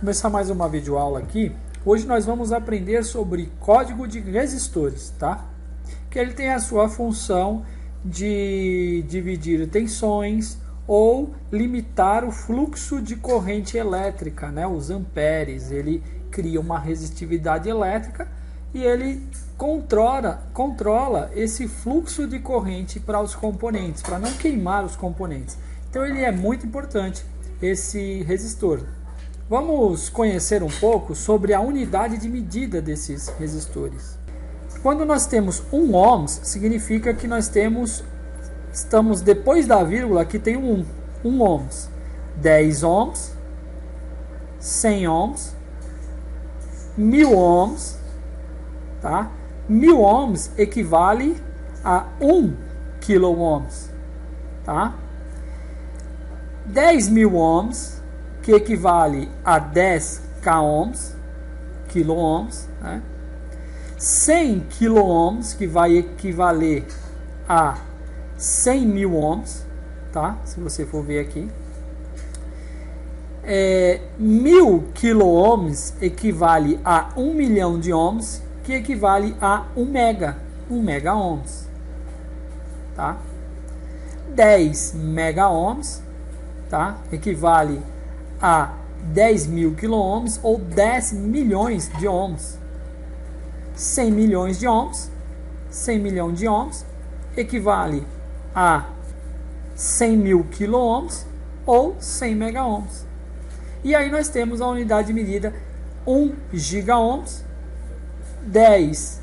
Começar mais uma videoaula aqui. Hoje nós vamos aprender sobre código de resistores, tá? Que ele tem a sua função de dividir tensões ou limitar o fluxo de corrente elétrica, né? Os amperes. Ele cria uma resistividade elétrica e ele controla esse fluxo de corrente para os componentes, para não queimar os componentes. Então ele é muito importante, esse resistor. Vamos conhecer um pouco sobre a unidade de medida desses resistores. Quando nós temos 1 ohms, significa que nós estamos depois da vírgula, que tem um 1 ohms, 10 ohms, 100 ohms, 1000 ohms, tá? 1000 ohms equivale a 1 kilo ohms, tá? 10.000 ohms, que equivale a 10 k-ohms, quilo-ohms, né? 100 kilo-ohms, que vai equivaler a 100.000 ohms, tá? Se você for ver aqui. 1000 kilo-ohms equivale a 1 milhão de ohms, que equivale a 1 mega-ohms, tá? 10 mega-ohms, tá? Equivale a 10.000 kilo-ohms ou 10 milhões de ohms. 100 milhões de ohms, 100 milhões de ohms equivale a 100.000 kilo-ohms ou 100 mega-ohms. E aí nós temos a unidade de medida 1 giga-ohms, 10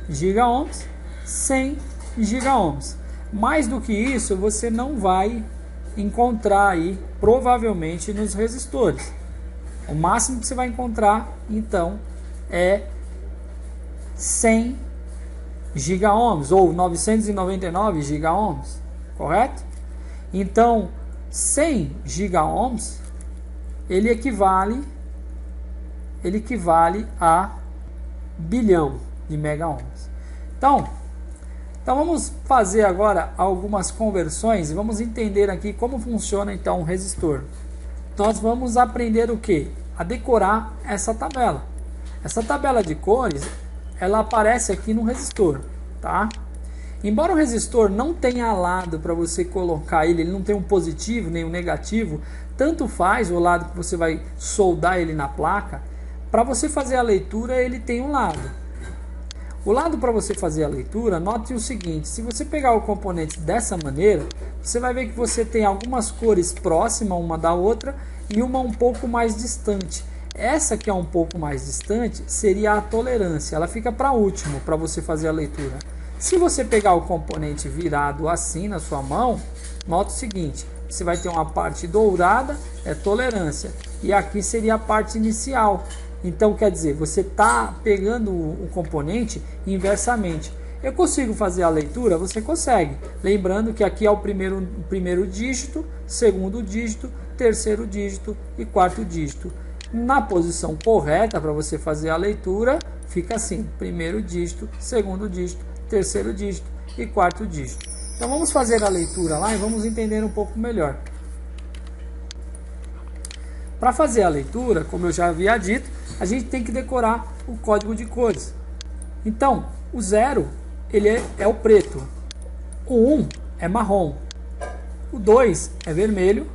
giga-ohms, 100 giga-ohms. Mais do que isso, você não vai encontrar aí, provavelmente, nos resistores. O máximo que você vai encontrar, então, é 100 giga-ohms ou 999 giga-ohms, correto? Então, 100 giga-ohms, ele equivale a bilhão de mega-ohms. Então vamos fazer agora algumas conversões e vamos entender aqui como funciona então um resistor. Nós vamos aprender o que? A decorar essa tabela. Essa tabela de cores, ela aparece aqui no resistor, tá? Embora o resistor não tenha lado para você colocar ele não tem um positivo nem um negativo, tanto faz o lado que você vai soldar ele na placa. Para você fazer a leitura, ele tem um lado. O lado para você fazer a leitura, note o seguinte: se você pegar o componente dessa maneira, você vai ver que você tem algumas cores próximas uma da outra e uma um pouco mais distante. Essa que é um pouco mais distante seria a tolerância, ela fica para último para você fazer a leitura. Se você pegar o componente virado assim na sua mão, note o seguinte: você vai ter uma parte dourada, é tolerância, e aqui seria a parte inicial. Então, quer dizer, você está pegando o componente inversamente. Eu consigo fazer a leitura? Você consegue. Lembrando que aqui é o primeiro dígito, segundo dígito, terceiro dígito e quarto dígito. Na posição correta para você fazer a leitura, fica assim: primeiro dígito, segundo dígito, terceiro dígito e quarto dígito. Então, vamos fazer a leitura lá e vamos entender um pouco melhor. Para fazer a leitura, como eu já havia dito, a gente tem que decorar o código de cores. Então, o 0 ele é o preto, o 1 é marrom, o 2 é vermelho,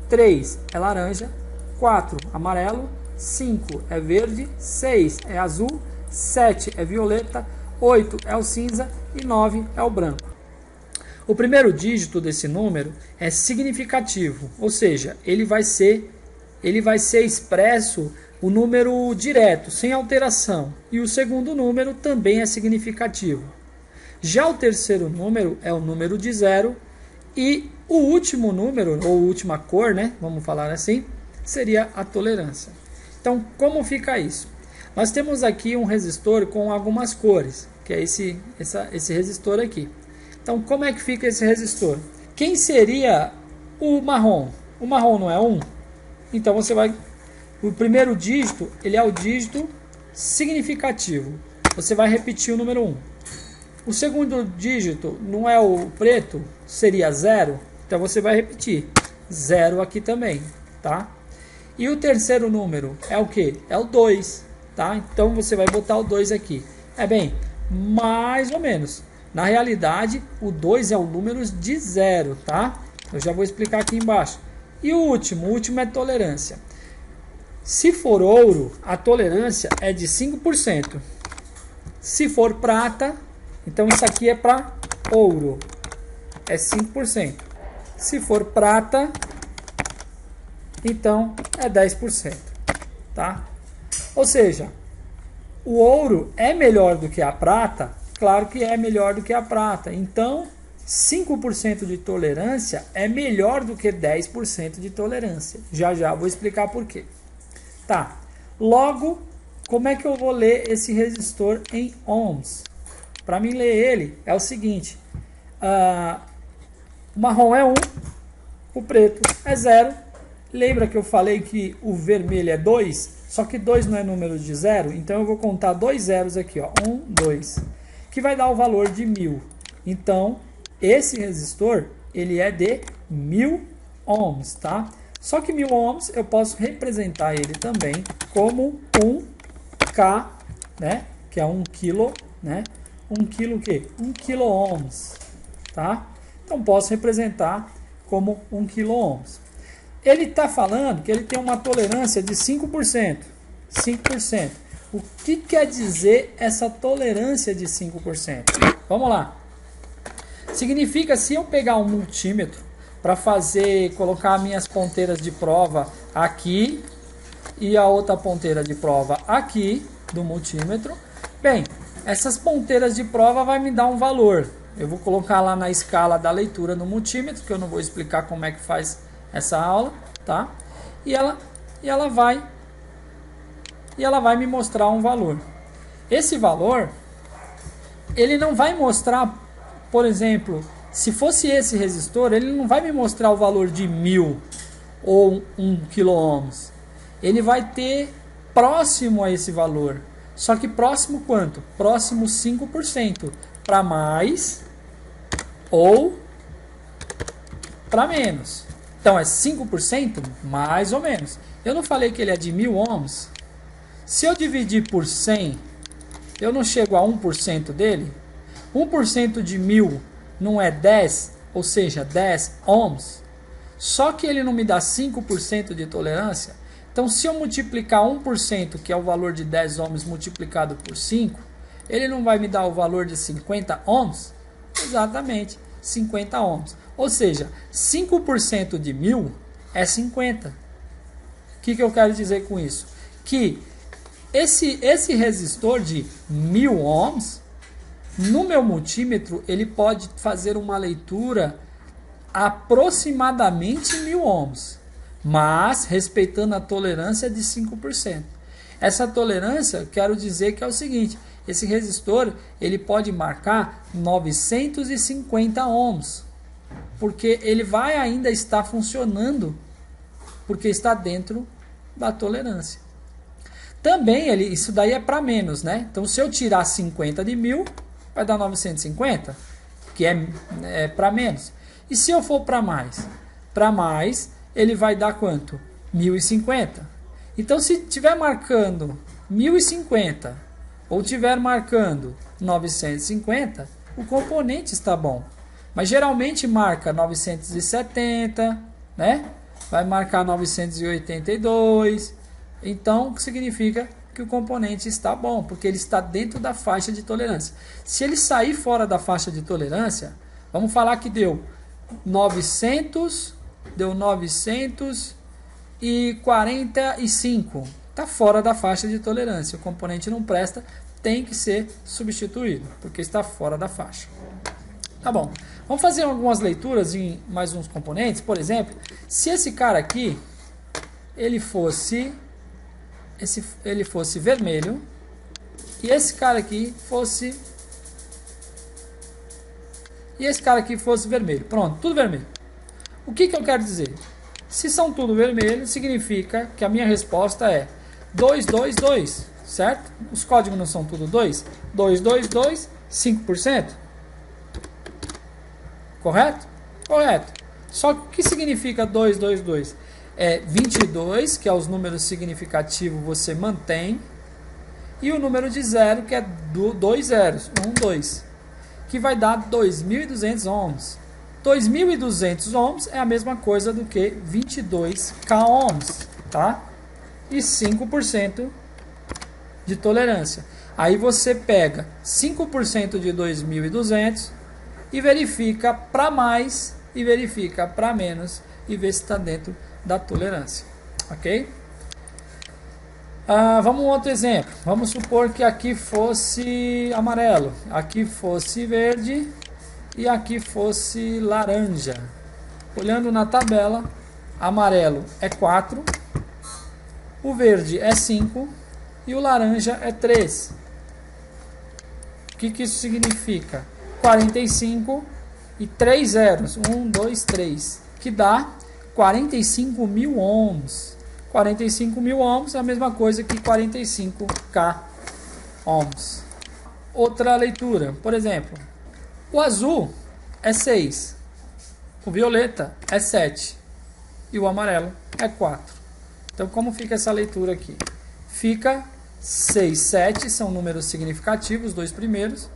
3 é laranja, 4 amarelo, 5 é verde, 6 é azul, 7 é violeta, 8 é o cinza e 9 é o branco. O primeiro dígito desse número é significativo, ou seja, ele vai ser expresso o número direto, sem alteração, e o segundo número também é significativo. Já o terceiro número é o número de 0 e o último número, ou última cor, né, vamos falar assim, seria a tolerância. Então, como fica isso? Nós temos aqui um resistor com algumas cores, que é esse resistor aqui. Então, como é que fica esse resistor? Quem seria o marrom? O marrom não é 1? Então, você vai... O primeiro dígito, ele é o dígito significativo. Você vai repetir o número 1. O segundo dígito não é o preto, seria 0. Então você vai repetir 0 aqui também, tá? E o terceiro número é o que? É o 2, tá? Então você vai botar o 2 aqui. É bem, mais ou menos. Na realidade, o 2 é o número de 0, tá? Eu já vou explicar aqui embaixo. E o último é tolerância. Se for ouro, a tolerância é de 5%. Se for prata, então isso aqui é para ouro, é 5%. Se for prata, então é 10%, tá? Ou seja, o ouro é melhor do que a prata? Claro que é melhor do que a prata. Então, 5% de tolerância é melhor do que 10% de tolerância. Já já vou explicar por quê. Tá, logo, como é que eu vou ler esse resistor em ohms? Para mim ler ele é o seguinte, o marrom é 1, o preto é 0. Lembra que eu falei que o vermelho é 2? Só que 2 não é número de 0, então eu vou contar 2 zeros aqui, ó, 1, 2, que vai dar o valor de 1000. Então, esse resistor, ele é de 1000 ohms, tá? Só que 1000 ohms eu posso representar ele também como 1K, né? Que é 1 quilo, né? 1 quilo o quê? 1 quilo ohms, tá? Então posso representar como 1 quilo ohms. Ele está falando que ele tem uma tolerância de 5%. 5%. O que quer dizer essa tolerância de 5%? Vamos lá. Significa, se eu pegar um multímetro para colocar minhas ponteiras de prova aqui e a outra ponteira de prova aqui do multímetro, bem, essas ponteiras de prova vai me dar um valor. Eu vou colocar lá na escala da leitura no multímetro, que eu não vou explicar como é que faz essa aula, tá? E ela vai me mostrar um valor. Esse valor, ele não vai mostrar, por exemplo, se fosse esse resistor, ele não vai me mostrar o valor de 1000 ou 1 kΩ. Ele vai ter próximo a esse valor. Só que próximo quanto? Próximo 5%. Para mais ou para menos. Então é 5% mais ou menos. Eu não falei que ele é de 1000 ohms? Se eu dividir por 100, eu não chego a 1% dele? 1% de 1000 não é 10, ou seja, 10 ohms? Só que ele não me dá 5% de tolerância. Então, se eu multiplicar 1%, que é o valor de 10 ohms, multiplicado por 5, ele não vai me dar o valor de 50 ohms? Exatamente, 50 ohms. Ou seja, 5% de 1000 é 50. O que eu quero dizer com isso? Que esse resistor de 1000 ohms, no meu multímetro, ele pode fazer uma leitura aproximadamente 1000 ohms, mas respeitando a tolerância de 5%. Essa tolerância, quero dizer que é o seguinte, esse resistor ele pode marcar 950 ohms, porque ele vai ainda estar funcionando, porque está dentro da tolerância. Também isso daí é para menos, né? Então se eu tirar 50 de 1000, vai dar 950, que é para menos. E se eu for para mais? Para mais, ele vai dar quanto? 1050. Então, se estiver marcando 1050 ou estiver marcando 950, o componente está bom. Mas geralmente marca 970, né? Vai marcar 982. Então, o que significa que o componente está bom, porque ele está dentro da faixa de tolerância. Se ele sair fora da faixa de tolerância, vamos falar que deu 945. Está fora da faixa de tolerância. O componente não presta, tem que ser substituído, porque está fora da faixa. Tá bom. Vamos fazer algumas leituras em mais uns componentes. Por exemplo, se esse cara aqui ele fosse vermelho e esse cara aqui fosse vermelho. Pronto, tudo vermelho. O que eu quero dizer? Se são tudo vermelho, significa que a minha resposta é 2, 2, 2, certo? Os códigos não são tudo 2? 2, 2, 2, 5%. Correto? Correto. Só que o que significa 2, 2, 2? é 22, que é os números significativos, você mantém. E o número de zero, que é dois zeros, 1, 2, que vai dar 2.200 ohms. 2.200 ohms é a mesma coisa do que 22k ohms, tá? E 5% de tolerância. Aí você pega 5% de 2.200 e verifica para mais e verifica para menos e vê se está dentro da tolerância, ok? Vamos um outro exemplo. Vamos supor que aqui fosse amarelo, aqui fosse verde e aqui fosse laranja. Olhando na tabela, amarelo é 4, o verde é 5 e o laranja é 3. O que isso significa? 45 e 3 zeros, 1, 2, 3, que dá 45.000 ohms. 45.000 ohms é a mesma coisa que 45k ohms. Outra leitura, por exemplo, o azul é 6, o violeta é 7 e o amarelo é 4. Então, como fica essa leitura aqui? Fica 6, 7 são números significativos, os dois primeiros.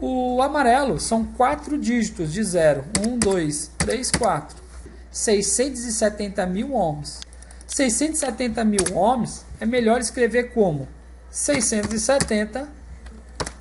O amarelo são 4 dígitos de 0, 1, 2, 3, 4. 670.000 ohms. 670.000 ohms é melhor escrever como 670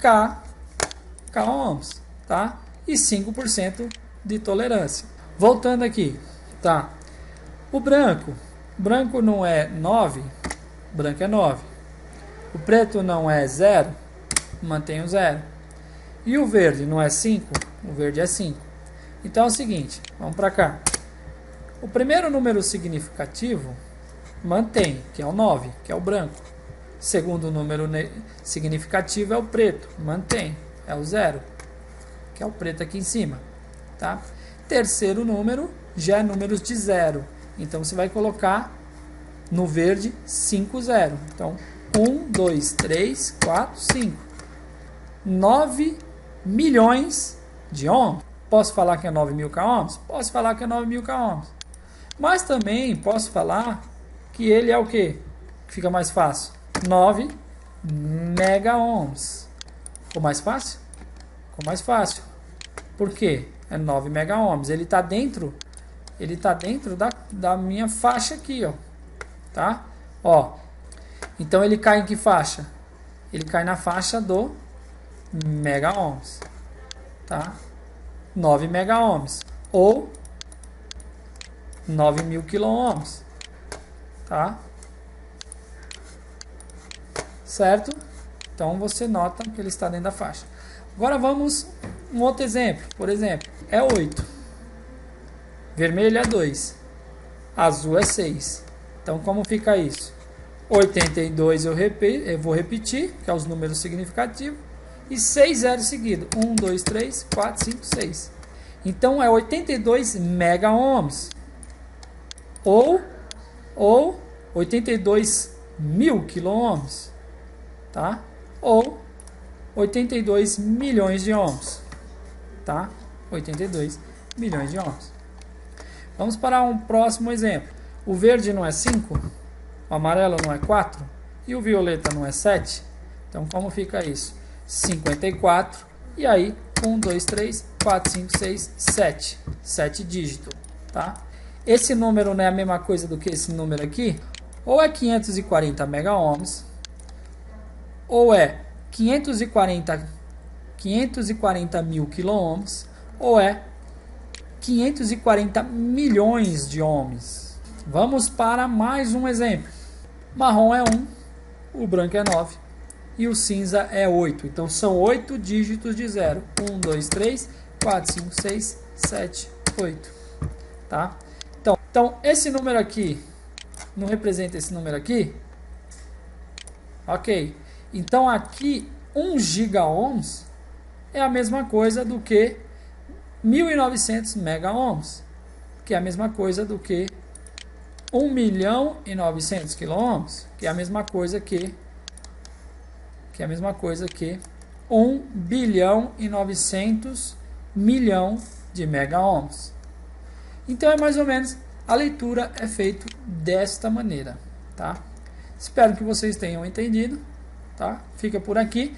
k ohms, tá? E 5% de tolerância. Voltando aqui, tá? O branco não é 9, branco é 9. O preto não é 0, mantém o 0. E o verde não é 5, o verde é 5. Então é o seguinte, vamos para cá. O primeiro número significativo mantém, que é o 9, que é o branco. O segundo número significativo é o preto, mantém, é o 0, que é o preto aqui em cima. Tá? Terceiro número já é números de 0. Então você vai colocar no verde 5, 0. Então 1, 2, 3, 4, 5. 9 milhões de ohms. Posso falar que é 9.000 ohms? Posso falar que é 9.000 ohms. Mas também posso falar que ele é o que? Fica mais fácil. 9 mega ohms. Ficou mais fácil? Ficou mais fácil. Por quê? É 9 mega ohms. Ele está dentro da minha faixa aqui, ó. Tá? Ó. Então ele cai em que faixa? Ele cai na faixa do mega ohms. Tá? 9 mega ohms. Ou 9.000 quilo ohms. Tá? Certo? Então você nota que ele está dentro da faixa. Agora vamos um outro exemplo. Por exemplo, é 8. Vermelho é 2. Azul é 6. Então como fica isso? 82 eu vou repetir, que é os números significativos. E 6 zeros seguidos. 1, 2, 3, 4, 5, 6. Então é 82 mega ohms. Ou 82.000 quilo ohms, tá? Ou 82 milhões de ohms, tá? 82 milhões de ohms. Vamos para um próximo exemplo. O verde não é 5, o amarelo não é 4 e o violeta não é 7. Então como fica isso? 54 e aí 1, 2, 3, 4, 5, 6, 7. 7 dígitos, tá? Esse número não é a mesma coisa do que esse número aqui? Ou é 540 mega ohms, ou é 540.000 quilo ohms, ou é 540 milhões de ohms. Vamos para mais um exemplo. Marrom é 1, o branco é 9 e o cinza é 8. Então são 8 dígitos de 0. 1, 2, 3, 4, 5, 6, 7, 8. Tá? Então, esse número aqui não representa esse número aqui? Ok. Então, aqui, 1 giga-ohms é a mesma coisa do que 1.900 mega-ohms, que é a mesma coisa do que 1.900.000 quilo-ohms, que é a mesma coisa que 1.900.000.000 de mega-ohms. Então, é mais ou menos a leitura é feita desta maneira, tá? Espero que vocês tenham entendido, tá? Fica por aqui.